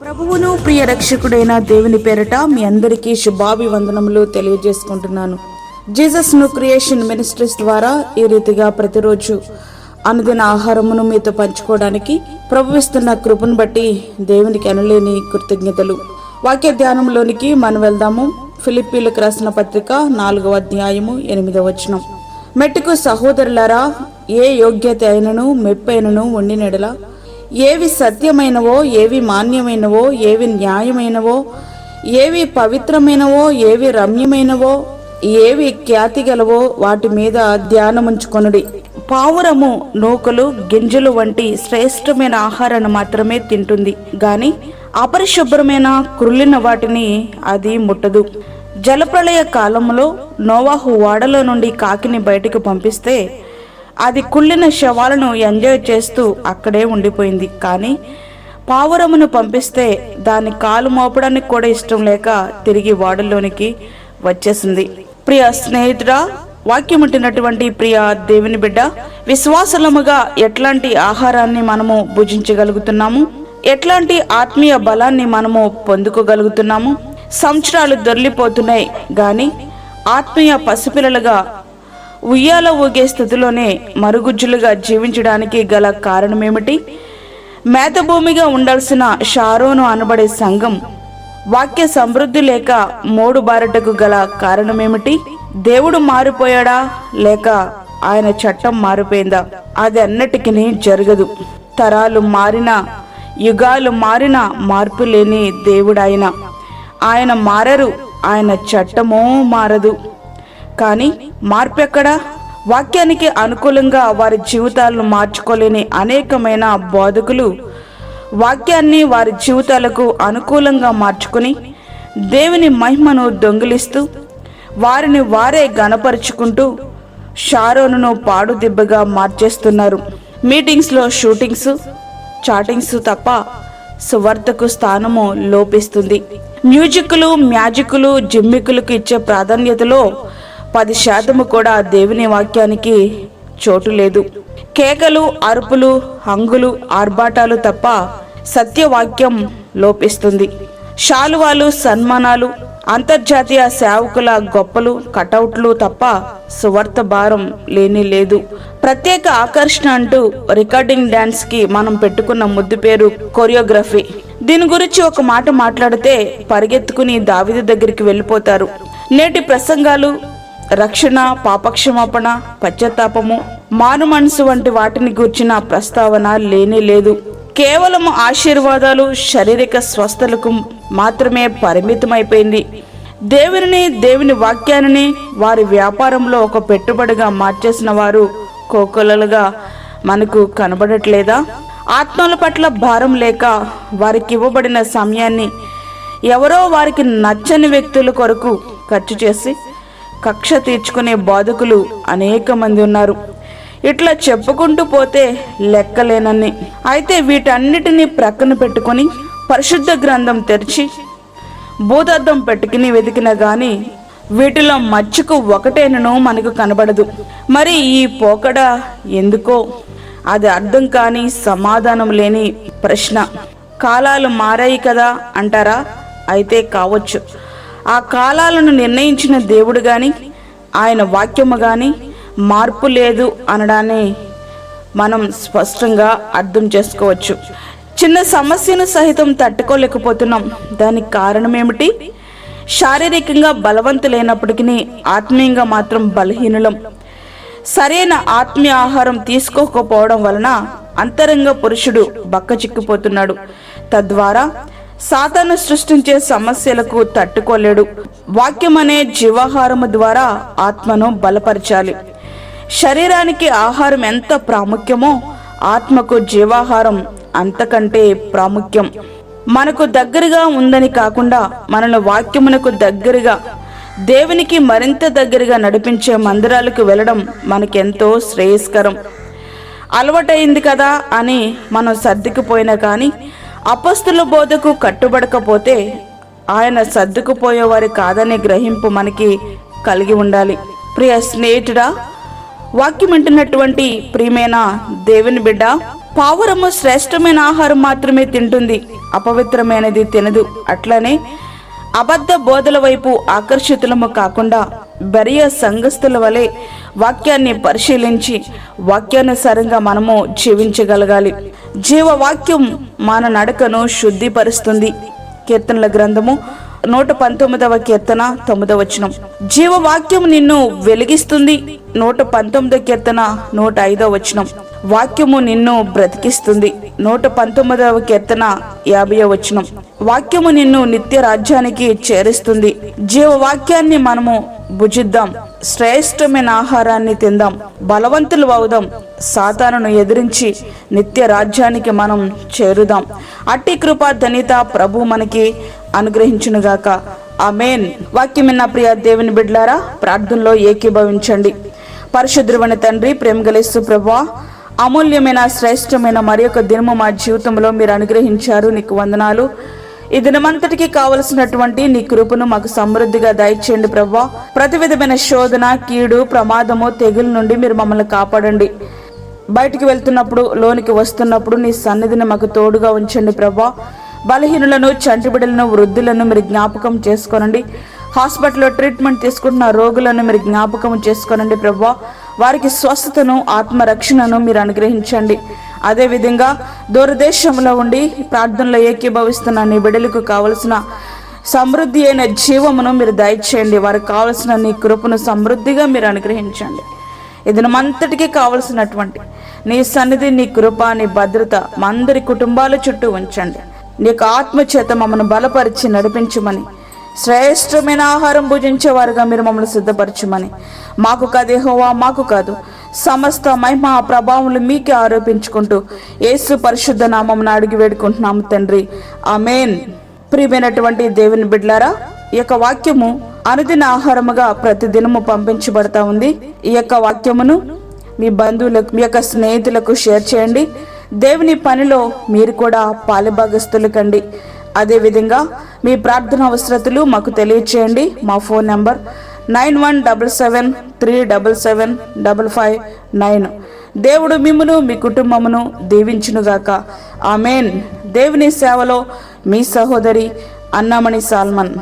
ప్రభువును ప్రియ రక్షకుడైన దేవుని పేరట మీ అందరికీ శుభాభివందనములు తెలియజేసుకుంటున్నాను. జీసస్ ను క్రియేషన్ మినిస్ట్రీస్ ద్వారా ఈ రీతిగా ప్రతిరోజు అనుదిన ఆహారమును మీతో పంచుకోవడానికి ప్రభువిస్తున్న కృపను బట్టి దేవునికి అనలేని కృతజ్ఞతలు. వాక్య ధ్యానంలోనికి మనం వెళ్దాము. ఫిలిప్పీలకు రాసిన పత్రిక 4వ అధ్యాయము 8వ వచనం. మెట్టుకు సహోదరులారా, ఏ యోగ్యత అయినను మెప్పైనను ఉండినెడల, ఏవి సత్యమైనవో, ఏవి మాన్యమైనవో, ఏవి న్యాయమైనవో, ఏవి పవిత్రమైనవో, ఏవి రమ్యమైనవో, ఏవి ఖ్యాతి గలవో వాటి మీద ధ్యానముంచుకొనుడి. పావురము నూకలు గింజలు వంటి శ్రేష్టమైన ఆహారాన్ని మాత్రమే తింటుంది గాని అపరిశుభ్రమైన కుళ్ళిన వాటిని అది ముట్టదు. జలప్రళయ కాలంలో నోవాహు ఓడలో నుండి కాకిని బయటకు పంపిస్తే అది కుళ్ళిన శవాలను ఎంజాయ్ చేస్తూ అక్కడే ఉండిపోయింది. కానీ పావురమును పంపిస్తే దాని కాలు మోపడానికి కూడా ఇష్టం లేక తిరిగి ఓడలోనికి వచ్చేసింది. ప్రియ స్నేహితుడా, వాక్యం ఉంటున్నటువంటి ప్రియ దేవుని బిడ్డ, విశ్వాసలముగా ఎట్లాంటి ఆహారాన్ని మనము భుజించగలుగుతున్నాము, ఎట్లాంటి ఆత్మీయ బలాన్ని మనము పొందుకోగలుగుతున్నాము. సంవత్సరాలు దొర్లిపోతున్నాయి గాని ఆత్మీయ పసిపిల్లలుగా ఉయ్యాల ఊగే స్థితిలోనే మరుగుజ్జులుగా జీవించడానికి గల కారణమేమిటి? మేతభూమిగా ఉండాల్సిన షారోను అనబడే సంఘం వాక్య సమృద్ధి లేక మోడు బారటకు గల కారణమేమిటి? దేవుడు మారిపోయాడా లేక ఆయన చట్టం మారిపోయిందా? అది అన్నిటికీ జరగదు. తరాలు మారినా యుగాలు మారినా మార్పు లేని దేవుడు ఆయన మారరు, ఆయన చట్టమో మారదు. కానీ మార్పు ఎక్కడా? వాక్యానికి అనుకూలంగా వారి జీవితాలను మార్చుకోలేని అనేకమైన బోధకులు వాక్యాన్ని వారి జీవితాలకు అనుకూలంగా మార్చుకుని దేవుని మహిమను దొంగిలిస్తూ వారిని వారే గణపరుచుకుంటూ షారోనును పాడుదిబ్బగా మార్చేస్తున్నారు. మీటింగ్స్లో షూటింగ్స్, చాటింగ్స్ తప్ప సువార్తకు స్థానము లోపిస్తుంది. మ్యాజిక్లు జిమ్మికులకు ఇచ్చే ప్రాధాన్యతలో 10% కూడా దేవుని వాక్యానికి చోటు లేదు. కేకలు, అరుపులు, హంగులు, ఆర్భాటాలు తప్ప సత్యవాక్యం లోపిస్తుంది. శాలువాలు, సన్మానాలు, అంతర్జాతీయ సేవకుల గొప్పలు, కటౌట్లు తప్ప సువార్త భారం లేని లేదు. ప్రత్యేక ఆకర్షణ అంటూ రికార్డింగ్ డాన్స్ కి మనం పెట్టుకున్న ముద్దు పేరు కొరియోగ్రఫీ. దీని గురించి ఒక మాట మాట్లాడితే పరిగెత్తుకుని దావీదు దగ్గరికి వెళ్ళిపోతారు. నేటి ప్రసంగాలు రక్షణ, పాపక్షమాపణ, పశ్చాత్తాపము, మారు మనసు వంటి వాటిని గూర్చిన ప్రస్తావన లేనే లేదు. కేవలం ఆశీర్వాదాలు, శారీరక స్వస్థలకు మాత్రమే పరిమితమైపోయింది. దేవుని వాక్యాన్ని వారి వ్యాపారంలో ఒక పెట్టుబడిగా మార్చేసిన వారు కోకొల్లలుగా మనకు కనబడట్లేదా? ఆత్మల పట్ల భారం లేక వారికి ఇవ్వబడిన సమయాన్ని ఎవరో వారికి నచ్చని వ్యక్తుల కొరకు ఖర్చు చేసి కక్ష తీర్చుకునే బోధకులు అనేక మంది ఉన్నారు. ఇట్లా చెప్పుకుంటూ పోతే లెక్కలేనన్ని. అయితే వీటన్నిటినీ ప్రక్కన పెట్టుకుని పరిశుద్ధ గ్రంథం తెరిచి భూతద్దం పెట్టుకుని వెతికినా గాని వీటిలో మచ్చుకు ఒకటేనను మనకు కనబడదు. మరి ఈ పోకడ ఎందుకో? అది అర్థం కాని, సమాధానం లేని ప్రశ్న. కాలాలు మారాయి కదా అంటారా? అయితే కావచ్చు. ఆ కాలాలను నిర్ణయించిన దేవుడు గాని ఆయన వాక్యము గాని మార్పు లేదు అనడాన్ని మనం స్పష్టంగా అర్థం చేసుకోవచ్చు. చిన్న సమస్యను సహితం తట్టుకోలేకపోతున్నాం. దానికి కారణం ఏమిటి? శారీరకంగా బలవంతులైనప్పటికీ ఆత్మీయంగా మాత్రం బలహీనులం. సరైన ఆత్మీయ ఆహారం తీసుకోకపోవడం వలన అంతరంగ పురుషుడు బక్కచిక్కిపోతున్నాడు. తద్వారా సాతాను సృష్టించే సమస్యలకు తట్టుకోలేడు. వాక్యం అనే జీవాహారము ద్వారా ఆత్మను బలపరచాలి. శరీరానికి ఆహారం ఎంత ప్రాముఖ్యమో ఆత్మకు జీవాహారం అంతకంటే ప్రాముఖ్యం. మనకు దగ్గరగా ఉందని కాకుండా మనను వాక్యమునకు దగ్గరగా, దేవునికి మరింత దగ్గరగా నడిపించే మందిరాలకు వెళ్ళడం మనకెంతో శ్రేయస్కరం. అలవాటైంది కదా అని మనం సర్దుకుపోయినా కానీ అపస్తుల బోధకు కట్టుబడకపోతే ఆయన సర్దుకుపోయేవారు కాదనే గ్రహింపు మనకి కలిగి ఉండాలి. ప్రియ స్నేహితుడా, వాక్యం వింటున్నటువంటి ప్రియమైన దేవుని బిడ్డ, పావురము శ్రేష్టమైన ఆహారం మాత్రమే తింటుంది, అపవిత్రమైనది తినదు. అట్లనే అబద్ధ బోధల వైపు ఆకర్షితులము కాకుండా బెరియ సంఘస్థుల వలె వాక్యాన్ని పరిశీలించి వాక్యానుసారంగా మనము జీవించగలగాలి. జీవవాక్యం మన నడకను శుద్ధిపరుస్తుంది. కీర్తనల గ్రంథము 119వ కీర్తన 9వ వచనం. జీవవాక్యం నిన్ను వెలిగిస్తుంది. 119వ కీర్తన 105వ వచనం. వాక్యము నిన్ను బ్రతికిస్తుంది. 119వ కీర్తన 50వ వచనం. వాక్యము నిన్ను నిత్య రాజ్యానికి చేరుస్తుంది. జీవవాక్యాన్ని మనము భుజిద్దాం, శ్రేష్టమైన ఆహారాన్ని తిందాం, బలవంతులు అవుదాం, సాతానును ఎదిరించి నిత్య రాజ్యానికి మనం చేరుదాం. అట్టి కృపా ధన్యత ప్రభు మనకి అనుగ్రహించునుగాక. ఆమేన్. వాక్యం విన్న ప్రియ దేవుని బిడ్డలారా, ప్రార్థనలో ఏకీభవించండి. పరిశుద్ధుడైన తండ్రి, ప్రేమగల యేసు ప్రభువా, అమూల్యమైన శ్రేష్టమైన మరి యొక్క దినము మా జీవితంలో మీరు అనుగ్రహించారు. నీకు వందనాలు. ఈ దినమంతటికి కావలసినటువంటి నీ కృపను మాకు సమృద్ధిగా దయచేయండి ప్రభువా. ప్రతి విధమైన శోధన, కీడు, ప్రమాదము, తెగుల నుండి మీరు మమ్మల్ని కాపాడండి. బయటికి వెళ్తున్నప్పుడు, లోనికి వస్తున్నప్పుడు నీ సన్నిధిని మాకు తోడుగా ఉంచండి ప్రభువా. బలహీనులను, చంటి బిడ్డలను, వృద్ధులను మీరు జ్ఞాపకం చేసుకోనండి. హాస్పిటల్లో ట్రీట్మెంట్ తీసుకుంటున్న రోగులను మీరు జ్ఞాపకం చేసుకోనండి ప్రభువా. వారికి స్వస్థతను, ఆత్మరక్షణను మీరు అనుగ్రహించండి. అదేవిధంగా దూరదేశంలో ఉండి ప్రార్థనలో ఏకీభవిస్తున్న నీ బిడ్డలకు కావలసిన సమృద్ధి అయిన జీవమును మీరు దయచేయండి. వారికి కావలసిన నీ కృపను సమృద్ధిగా మీరు అనుగ్రహించండి. ఇదినమంతటికీ కావలసినటువంటి నీ సన్నిధి, నీ కృప, నీ భద్రత మా అందరి కుటుంబాల చుట్టూ ఉంచండి. నీ యొక్క ఆత్మ చేత మమ్మల్ని బలపరిచి నడిపించమని, శ్రేష్టమైన ఆహారం భుజించేవారుగా మీరు మమ్మల్ని సిద్ధపరచమని, మాకు కాదు యెహోవా, మాకు కాదు, సమస్త మహిమ ప్రభావములు మీకే ఆరోపించుకుంటూ యేసు పరిశుద్ధ నామమున అడిగి వేడుకుంటున్నాము తండ్రి. ఆమేన్. ప్రియమైనటువంటి దేవుని బిడ్డలారా, ఈ యొక్క వాక్యము అనుదిన ఆహారముగా ప్రతి దినము పంపించబడతా ఉంది. ఈ యొక్క వాక్యమును మీ బంధువులకు, మీ యొక్క స్నేహితులకు షేర్ చేయండి. దేవుని పనిలో మీరు కూడా పాలుభాగస్తులు కండి. అదేవిధంగా మీ ప్రార్థన అవసరతలు మాకు తెలియచేయండి. మా ఫోన్ నంబర్ 9177377559. దేవుడు మిమ్మును, మీ కుటుంబమును దీవించునుగాక. ఆమేన్. దేవుని సేవలో మీ సహోదరి అన్నామణి సాల్మన్.